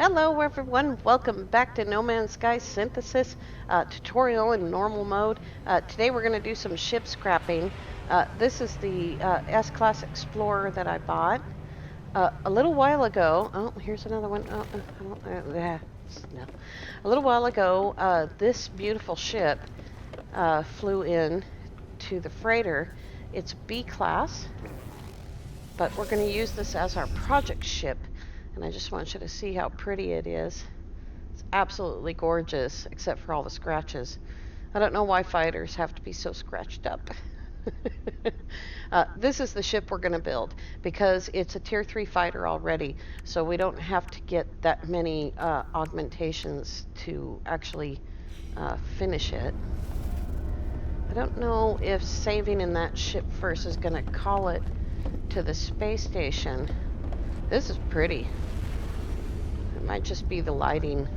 Hello everyone, welcome back to No Man's Sky Synthesis tutorial in normal mode. Today we're going to do some ship scrapping. This is the S-Class Explorer that I bought a little while ago. Oh, here's another one. No. A little while ago, this beautiful ship flew in to the freighter. It's B-Class, but we're going to use this as our project ship. And I just want you to see how pretty it is. It's absolutely gorgeous, except for all the scratches. I don't know why fighters have to be so scratched up. This is the ship we're going to build because it's a Tier 3 fighter already, so we don't have to get that many augmentations to actually finish it. I don't know if saving in that ship first is going to call it to the space station. This is pretty. It might just be the lighting.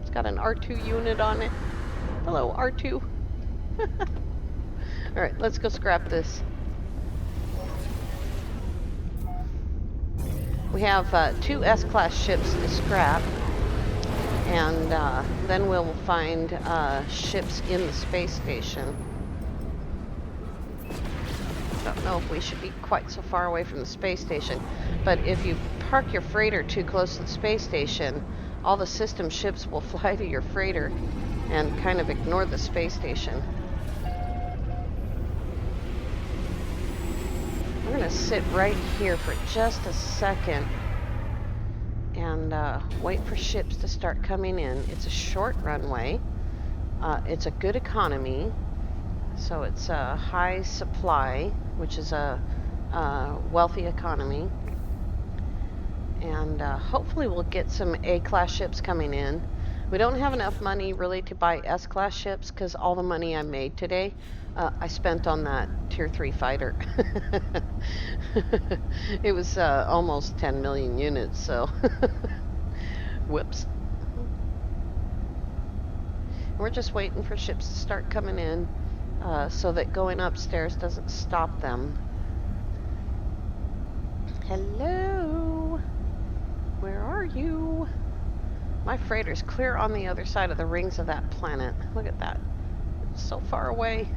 It's got an R2 unit on it. Hello, R2. Alright, let's go scrap this. We have 2 S-Class ships to scrap. And then we'll find ships in the space station. Don't know if we should be quite so far away from the space station, but if you park your freighter too close to the space station, all the system ships will fly to your freighter and kind of ignore the space station. I'm going to sit right here for just a second and wait for ships to start coming in. It's a short runway. It's a good economy. So it's a high supply, which is a wealthy economy. And hopefully we'll get some A-Class ships coming in. We don't have enough money really to buy S-Class ships because all the money I made today I spent on that Tier 3 fighter. It was almost 10 million units, so whoops. We're just waiting for ships to start coming in. So that going upstairs doesn't stop them. Hello? Where are you? My freighter's clear on the other side of the rings of that planet. Look at that. It's so far away.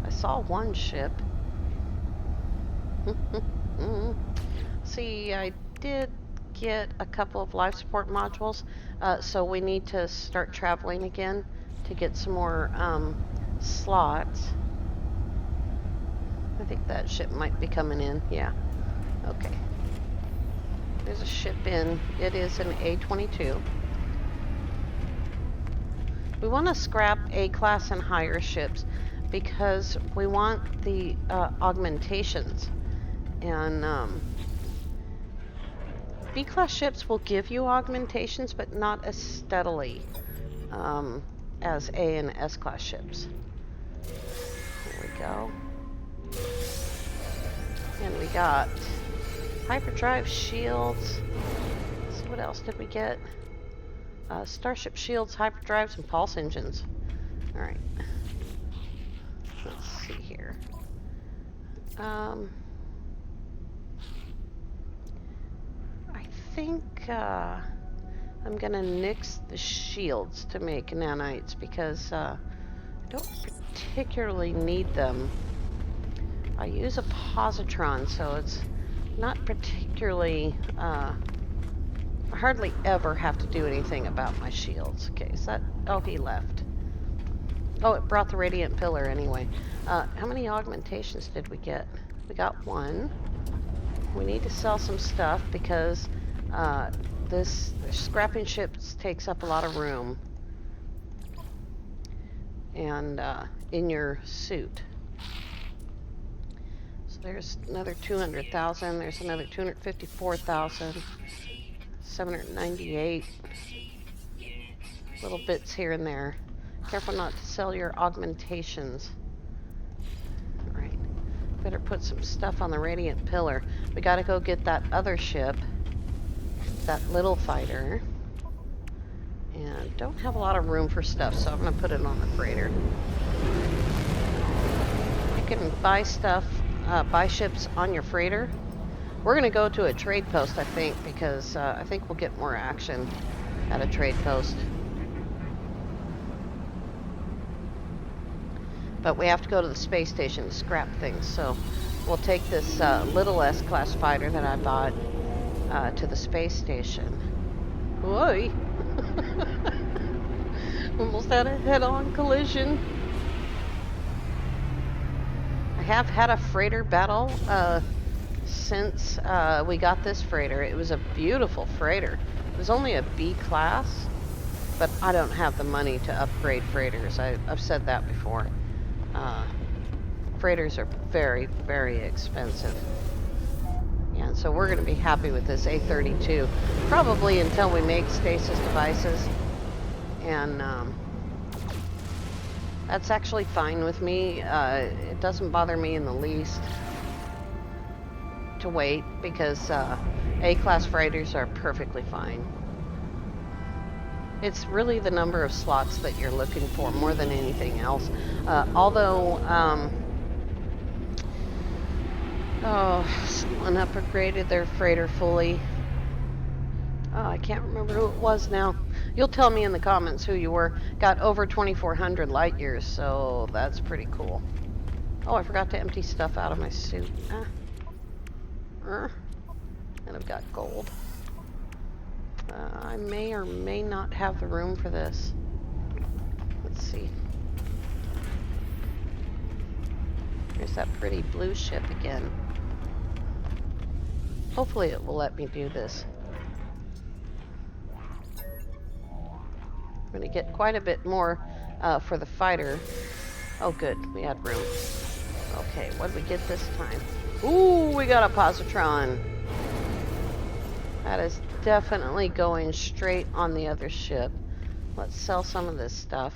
I saw one ship. See, I did get a couple of life support modules, so we need to start traveling again to get some more slots. I think that ship might be coming in. Yeah. Okay. There's a ship in. It is an A-22. We want to scrap A-Class and higher ships because we want the augmentations. And B-Class ships will give you augmentations, but not as steadily as A and S-Class ships. There we go. And we got hyperdrive shields. Let's see, what else did we get? Starship shields, hyperdrives, and pulse engines. Alright. Let's see here. I think I'm gonna nix the shields to make nanites because I don't particularly need them. I use a positron, so it's not particularly I hardly ever have to do anything about my shields. Okay, is that... oh, he left. Oh, it brought the radiant pillar anyway. How many augmentations did we get? We got 1. We need to sell some stuff because this scrapping ships takes up a lot of room and in your suit. So there's another 200,000. There's another 254,000. 798. Little bits here and there. Careful not to sell your augmentations. Alright. Better put some stuff on the radiant pillar. We gotta go get that other ship. That little fighter. And don't have a lot of room for stuff, so I'm gonna put it on the freighter. You can buy stuff, buy ships on your freighter, We're going to go to a trade post, I think, because I think we'll get more action at a trade post. But we have to go to the space station to scrap things, so we'll take this little S-class fighter that I bought to the space station. Whoa! Almost had a head-on collision. I have had a freighter battle since we got this freighter. It was a beautiful freighter. It was only a B class, but I don't have the money to upgrade freighters. I've said that before. Freighters are very, very expensive. And so we're going to be happy with this A32, probably until we make stasis devices. And that's actually fine with me. It doesn't bother me in the least to wait, because A-class freighters are perfectly fine. It's really the number of slots that you're looking for more than anything else. Although, someone upgraded their freighter fully. Oh, I can't remember who it was now. You'll tell me in the comments who you were. Got over 2,400 light years, so that's pretty cool. Oh, I forgot to empty stuff out of my suit. And I've got gold. I may or may not have the room for this. Let's see. Here's that pretty blue ship again. Hopefully it will let me do this. I'm going to get quite a bit more for the fighter. Oh good, we had room. Okay, what did we get this time? Ooh, we got a positron. That is definitely going straight on the other ship. Let's sell some of this stuff.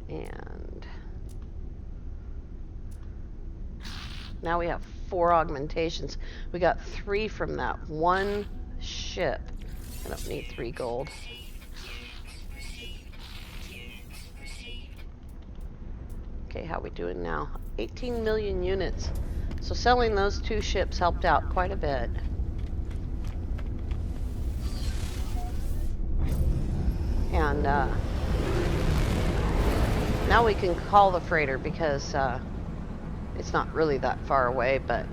And now we have 4 augmentations. We got 3 from that one ship. I don't need 3 gold. Okay, how we doing now? 18 million units. So selling those 2 ships helped out quite a bit. And now we can call the freighter, because it's not really that far away, but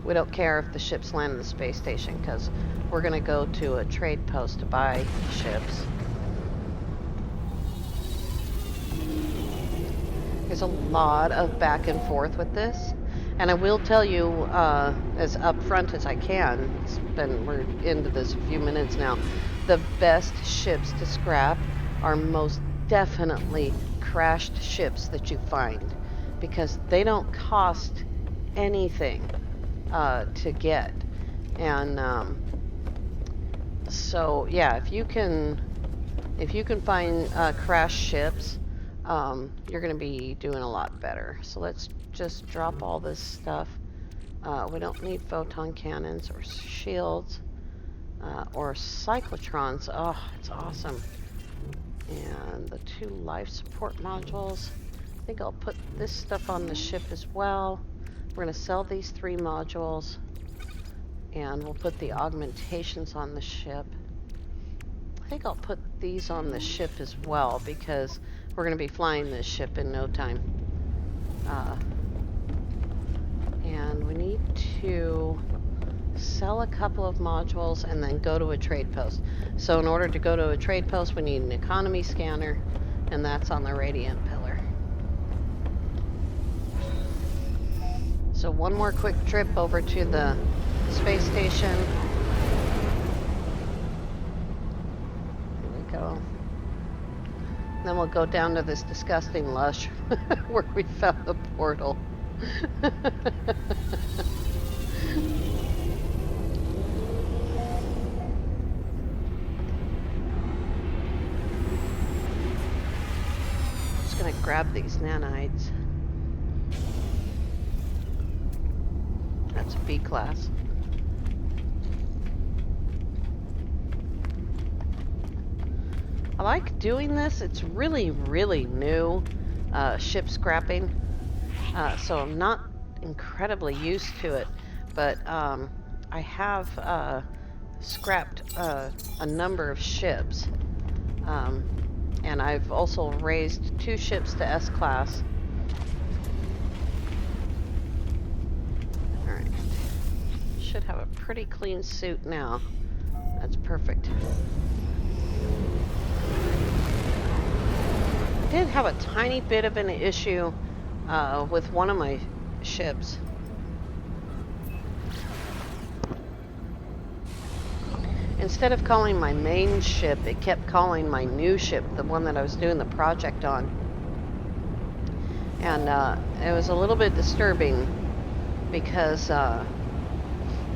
we don't care if the ships land in the space station, because we're going to go to a trade post to buy ships. There's a lot of back and forth with this. And I will tell you, as upfront as I can, we're into this a few minutes now, the best ships to scrap are most definitely crashed ships that you find, because they don't cost anything to get. And so yeah, if you can find crashed ships, you're going to be doing a lot better. So let's just drop all this stuff. We don't need photon cannons or shields or cyclotrons. Oh, it's awesome. And the 2 life support modules. I think I'll put this stuff on the ship as well. We're going to sell these 3 modules, and we'll put the augmentations on the ship. I think I'll put these on the ship as well, because we're going to be flying this ship in no time. And we need to sell a couple of modules and then go to a trade post. So in order to go to a trade post, we need an economy scanner, and that's on the radiant pillar. So one more quick trip over to the space station. Here we go. Then we'll go down to this disgusting lush where we found the portal. Just gonna grab these nanites. That's a B class. I like doing this. It's really, really new, ship scrapping. so I'm not incredibly used to it, but I have scrapped a number of ships, and I've also raised 2 ships to S-class. Alright, should have a pretty clean suit now. That's perfect. I did have a tiny bit of an issue with one of my ships. Instead of calling my main ship, it kept calling my new ship, the one that I was doing the project on. And it was a little bit disturbing because I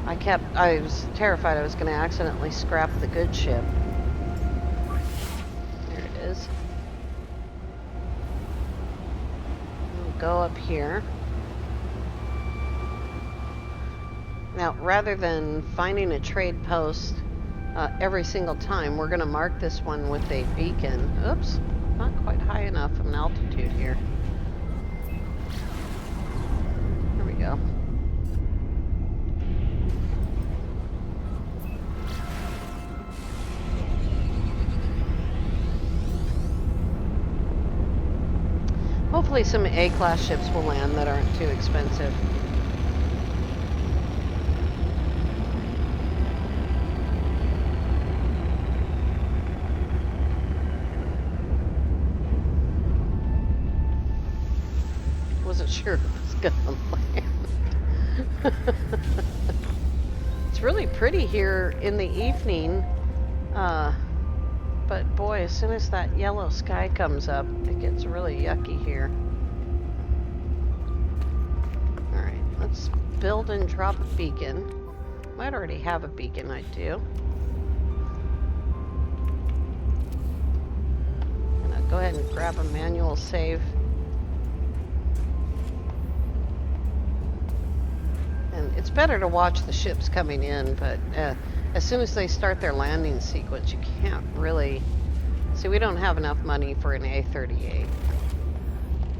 was terrified I was going to accidentally scrap the good ship. There it is. We'll go up here. Now, rather than finding a trade post every single time, we're going to mark this one with a beacon. Oops, not quite high enough of an altitude here. There we go. Hopefully some A-class ships will land that aren't too expensive. Wasn't sure if it was gonna land. It's really pretty here in the evening, but boy, as soon as that yellow sky comes up, it gets really yucky here. Alright, let's build and drop a beacon. Might already have a beacon, I do. And I'll go ahead and grab a manual save. And it's better to watch the ships coming in, but as soon as they start their landing sequence, you can't really... See, we don't have enough money for an A38.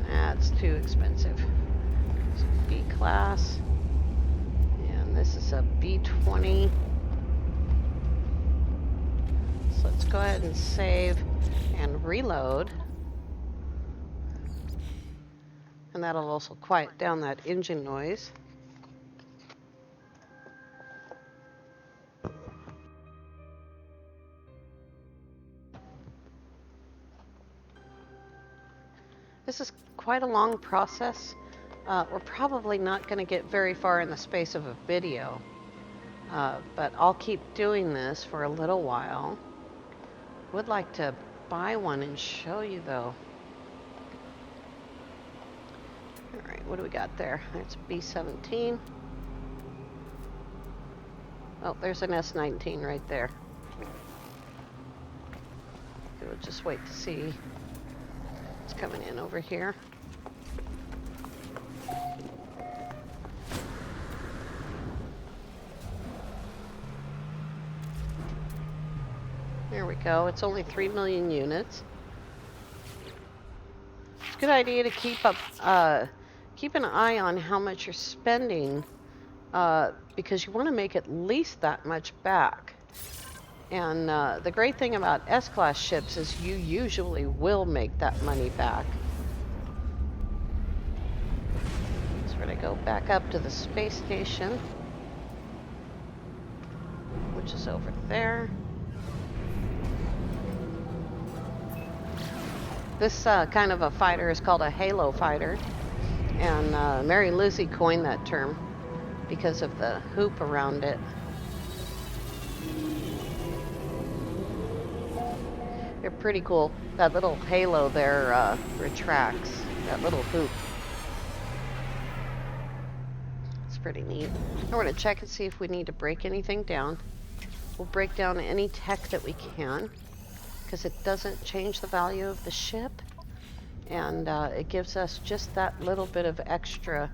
That's too expensive. So B-class. And this is a B-20. So let's go ahead and save and reload. And that'll also quiet down that engine noise. This is quite a long process. We're probably not going to get very far in the space of a video, but I'll keep doing this for a little while. Would like to buy one and show you though. Alright, what do we got there? It's B-17. Oh, there's an S-19 right there. We'll just wait to see. It's coming in over here. There we go. It's only 3 million units. It's a good idea to keep an eye on how much you're spending, because you want to make at least that much back. And the great thing about S-class ships is you usually will make that money back. So we're going to go back up to the space station, which is over there. This kind of a fighter is called a halo fighter, and Mary Lizzie coined that term because of the hoop around it. They're pretty cool. That little halo there retracts, that little hoop. It's pretty neat. Now we're going to check and see if we need to break anything down. We'll break down any tech that we can, because it doesn't change the value of the ship, and it gives us just that little bit of extra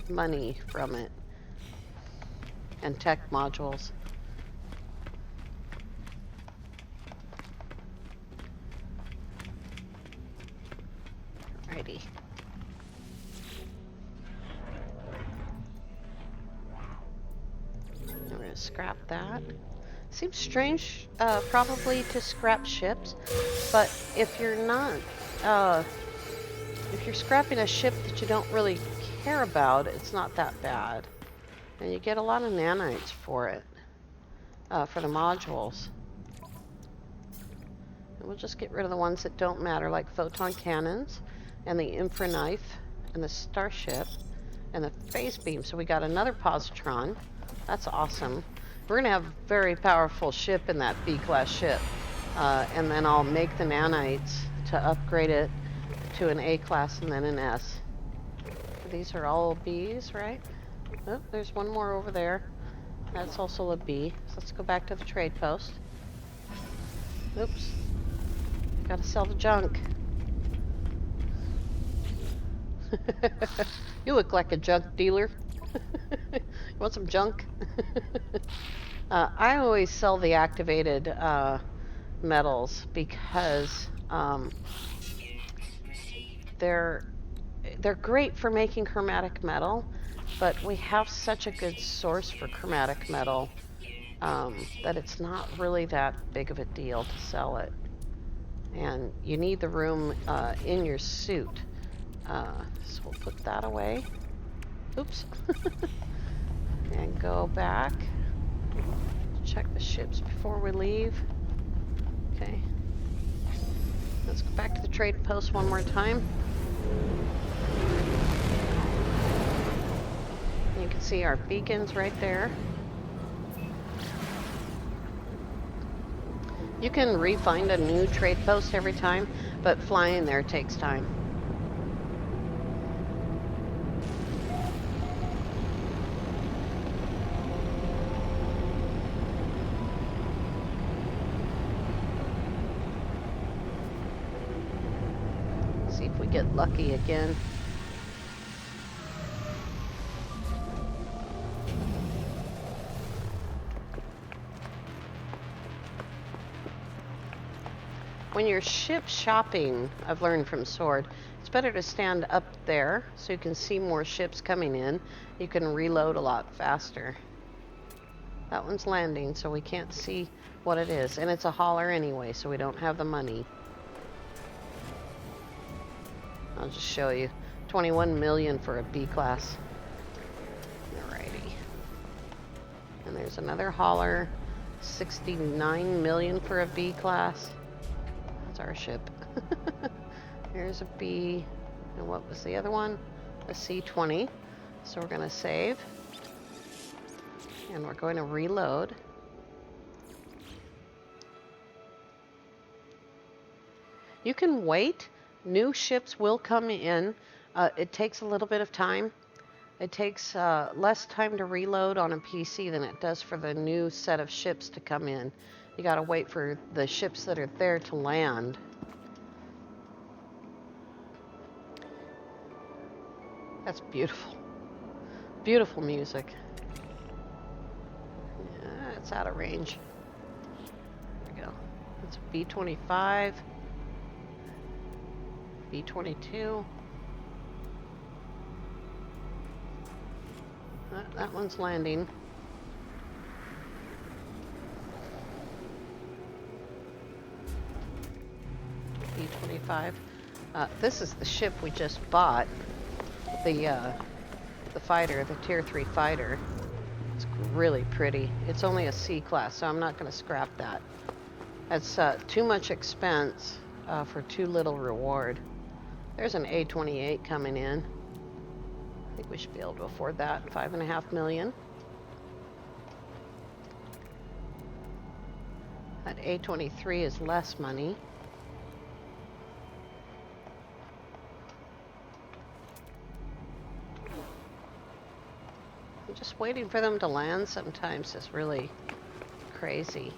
money from it, and tech modules. Alrighty. scrap that. Seems strange, probably to scrap ships, but if you're not, if you're scrapping a ship that you don't really care about, it's not that bad. And you get a lot of nanites for it, for the modules. And we'll just get rid of the ones that don't matter, like photon cannons, and the infra knife, and the starship, and the phase beam. So we got another positron. That's awesome. We're going to have a very powerful ship in that B-class ship. And then I'll make the nanites to upgrade it to an A-class and then an S. These are all Bs, right? Oh, there's one more over there. That's also a B. So let's go back to the trade post. Oops. Gotta sell the junk. You look like a junk dealer. You want some junk? I always sell the activated metals because they're great for making chromatic metal, but we have such a good source for chromatic metal that it's not really that big of a deal to sell it. And you need the room in your suit. So we'll put that away. Oops. And go back. Check the ships before we leave. Okay. Let's go back to the trade post one more time. You can see our beacons right there. You can re-find a new trade post every time, but flying there takes time. See if we get lucky again. When you're ship shopping, I've learned from Sword, it's better to stand up there so you can see more ships coming in. You can reload a lot faster. That one's landing, so we can't see what it is. And it's a hauler anyway, so we don't have the money. I'll just show you. 21 million for a B-class. Alrighty. And there's another hauler. 69 million for a B-class. Our ship. Here's a B. And what was the other one? A C-20. So we're going to save. And we're going to reload. You can wait. New ships will come in. It takes a little bit of time. It takes less time to reload on a PC than it does for the new set of ships to come in. You gotta wait for the ships that are there to land. That's beautiful. Beautiful music. Yeah, it's out of range. There we go. It's a B-25. B-22. That one's landing. B-25. This is the ship we just bought. The fighter, the Tier 3 fighter. It's really pretty. It's only a C-class, so I'm not going to scrap that. That's too much expense for too little reward. There's an A-28 coming in. I think we should be able to afford that. 5.5 million. That A-23 is less money. Just waiting for them to land sometimes is really crazy.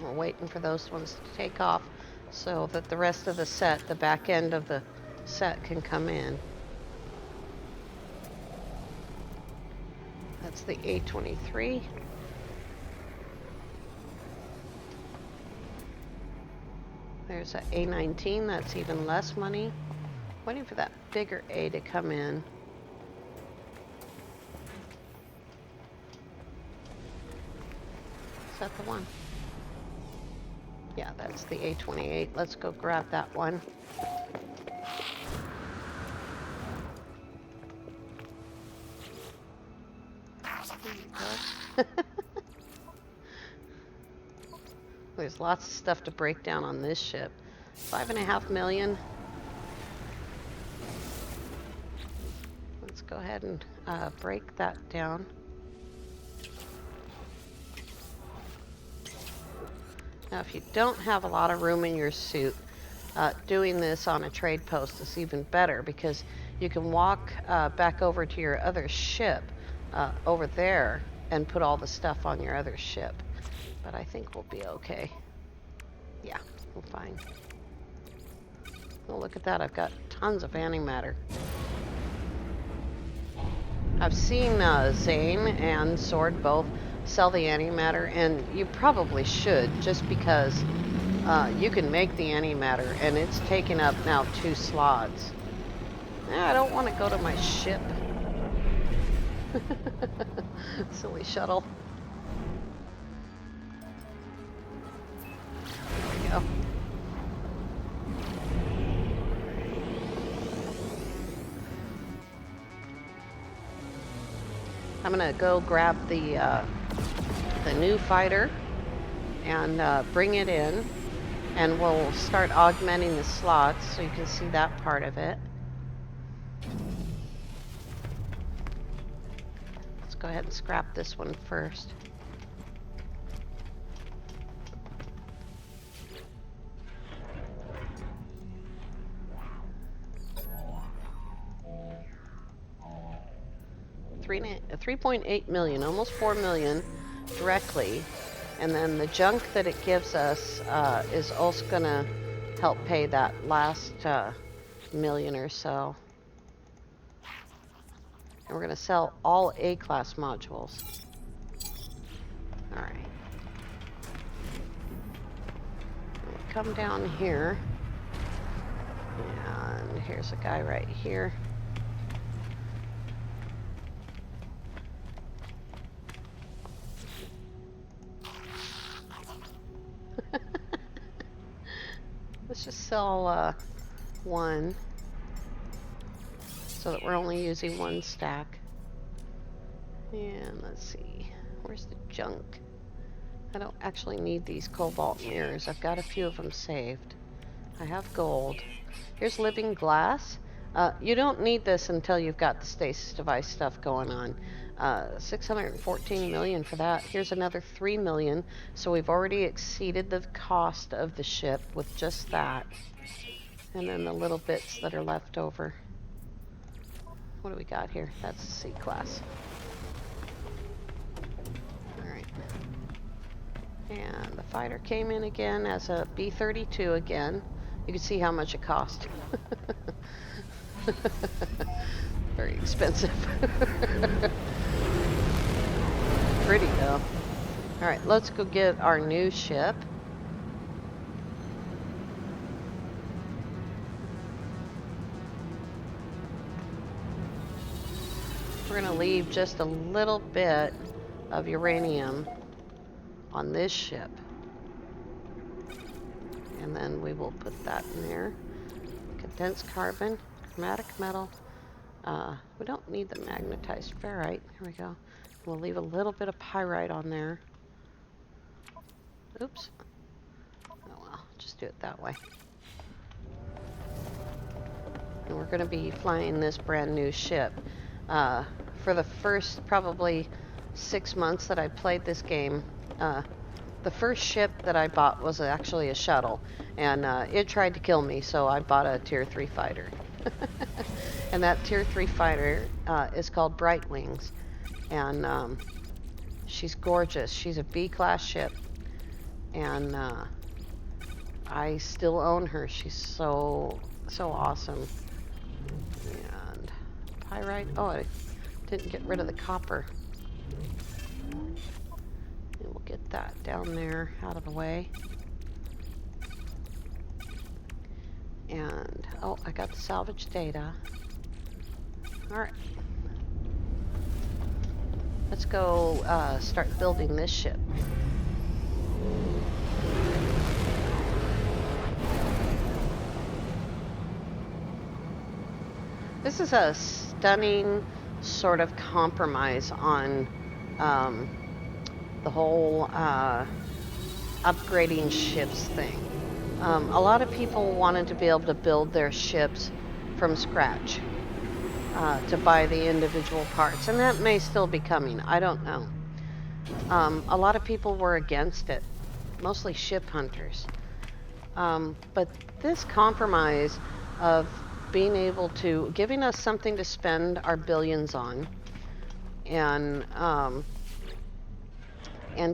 We're waiting for those ones to take off so that the rest of the set, the back end of the set, can come in. That's the A-23. There's a A19, that's even less money. Waiting for that bigger A to come in. Is that the one? Yeah, that's the A28. Let's go grab that one. There's lots of stuff to break down on this ship. 5.5 million. Let's go ahead and break that down. Now, if you don't have a lot of room in your suit, doing this on a trade post is even better because you can walk back over to your other ship over there and put all the stuff on your other ship. But I think we'll be okay. Yeah, we're fine. Oh, look at that. I've got tons of antimatter. I've seen Zane and Sword both sell the antimatter, and you probably should, just because you can make the antimatter, and it's taking up now 2 slots. I don't want to go to my ship. Silly shuttle. There we go. I'm gonna go grab the new fighter and bring it in, and we'll start augmenting the slots so you can see that part of it. Let's go ahead and scrap this one first. $3.8 million, almost 4 million directly, and then the junk that it gives us is also gonna help pay that last million or so. And we're gonna sell all A-class modules. All right. We'll come down here, and here's a guy right here. Let's just sell one so that we're only using 1 stack. And let's see, where's the junk? I don't actually need these cobalt mirrors. I've got a few of them saved. I have gold. Here's living glass. You don't need this until you've got the stasis device stuff going on. 614 million for that. Here's another 3 million. So we've already exceeded the cost of the ship with just that. And then the little bits that are left over. What do we got here? That's C-class. Alright. And the fighter came in again as a B-32 again. You can see how much it cost. Very expensive. Pretty though. Alright, let's go get our new ship. We're going to leave just a little bit of uranium on this ship. And then we will put that in there. Condensed carbon, chromatic metal. We don't need the magnetized ferrite. Here we go. We'll leave a little bit of pyrite on there. Oops. Oh well, just do it that way. And we're going to be flying this brand new ship. For the first probably 6 months that I played this game, the first ship that I bought was actually a shuttle, and it tried to kill me, so I bought a Tier 3 fighter. And that Tier 3 fighter is called Bright Wings, and she's gorgeous. She's a B-class ship, and I still own her. She's so awesome. And pyrite. Oh, I didn't get rid of the copper. And we'll get that down there out of the way. And, oh, I got the salvage data. Alright. Let's go start building this ship. This is a stunning sort of compromise on the whole upgrading ships thing. A lot of people wanted to be able to build their ships from scratch, to buy the individual parts, and that may still be coming. I don't know. A lot of people were against it, mostly ship hunters. But this compromise of being able to, giving us something to spend our billions on, and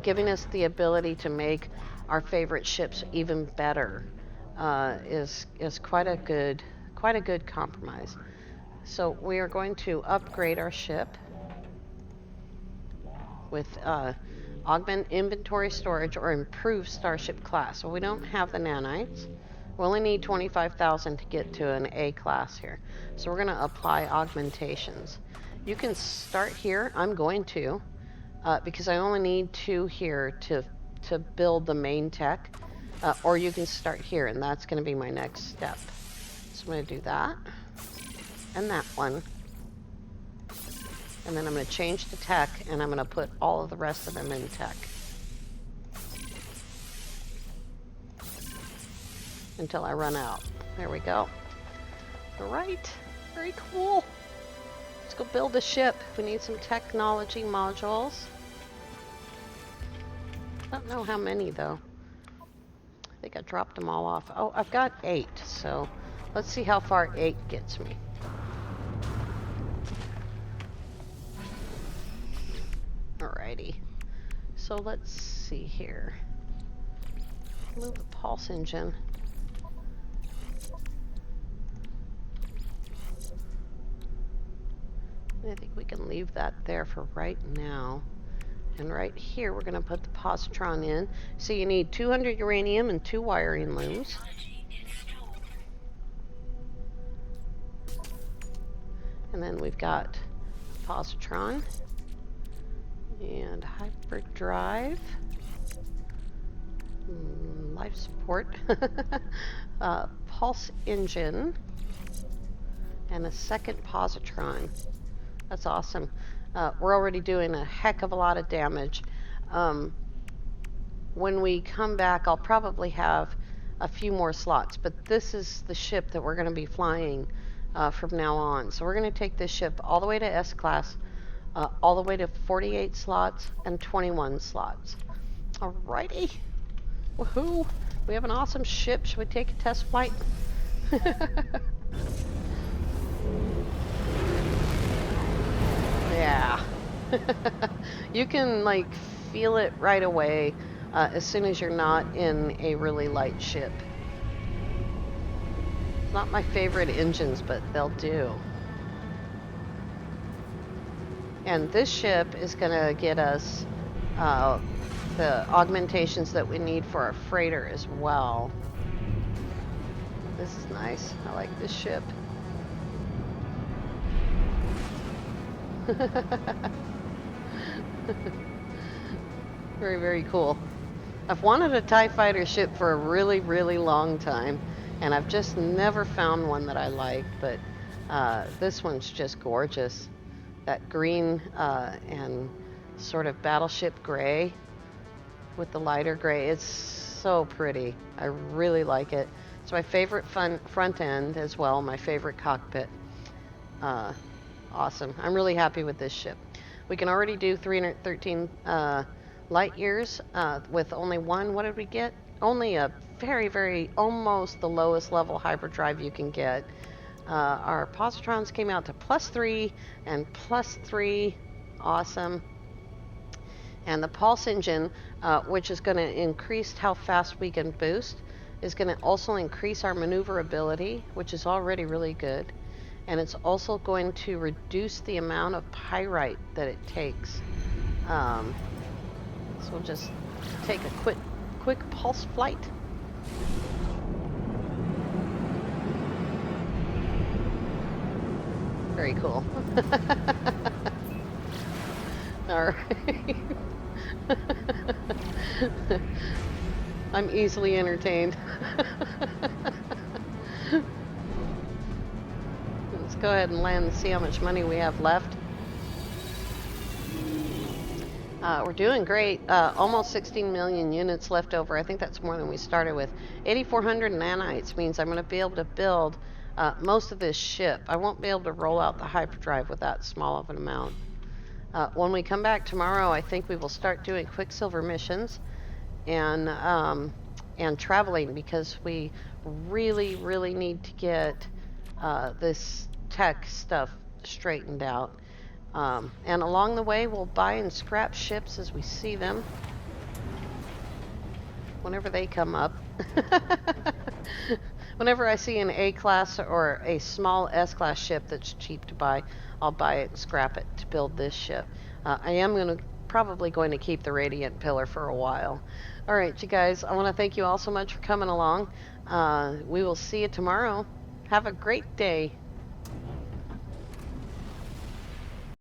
giving us the ability to make our favorite ships even better, is quite a good compromise. So we are going to upgrade our ship with augment inventory storage or improve starship class. So we don't have the nanites. We only need 25,000 to get to an A class here. So we're going to apply augmentations. You can start here. I'm going to, because I only need 2 here to build the main tech. Or you can start here, and that's going to be my next step. So I'm going to do that. And that one. And then I'm going to change to tech, and I'm going to put all of the rest of them in tech. Until I run out. There we go. All right. Very cool. Let's go build a ship. We need some technology modules. I don't know how many, though. I think I dropped them all off. Oh, I've got 8, so let's see how far 8 gets me. Alrighty. So let's see here. Move the pulse engine. I think we can leave that there for right now. And right here, we're going to put the positron in. So you need 200 uranium and 2 wiring looms. And then we've got positron and hyperdrive, life support, pulse engine, and a second positron. That's awesome. We're already doing a heck of a lot of damage. When we come back, I'll probably have a few more slots, but this is the ship that we're going to be flying from now on. So we're going to take this ship all the way to S class, all the way to 48 slots and 21 slots. Alrighty. Woohoo! We have an awesome ship. Should we take a test flight? Yeah. You can like feel it right away as soon as you're not in a really light ship. It's not my favorite engines, but they'll do. And this ship is going to get us the augmentations that we need for our freighter as well. This is nice. I like this ship. Very, very cool. I've wanted a TIE fighter ship for a really, really long time, and I've just never found one that I like, but this one's just gorgeous. That green and sort of battleship gray with the lighter gray. It's so pretty. I really like it. It's my favorite front end as well, my favorite cockpit. Awesome. I'm really happy with this ship. We can already do 313 light years with only one. What did we get? Only a very, very, almost the lowest level hyperdrive you can get. Our positrons came out to +3 and +3. Awesome. And the pulse engine, which is going to increase how fast we can boost, is going to also increase our maneuverability, which is already really good. And it's also going to reduce the amount of pyrite that it takes. So we'll just take a quick pulse flight. Very cool. All right. I'm easily entertained. Let's go ahead and land and see how much money we have left. We're doing great. Almost 16 million units left over. I think that's more than we started with. 8,400 nanites means I'm going to be able to build most of this ship. I won't be able to roll out the hyperdrive with that small of an amount. When we come back tomorrow, I think we will start doing Quicksilver missions and traveling, because we really, really need to get this tech stuff straightened out. And along the way, we'll buy and scrap ships as we see them, whenever they come up. Whenever I see an A-class or a small S-class ship that's cheap to buy, I'll buy it and scrap it to build this ship. I am probably going to keep the Radiant Pillar for a while. All right, you guys, I want to thank you all so much for coming along. We will see you tomorrow. Have a great day.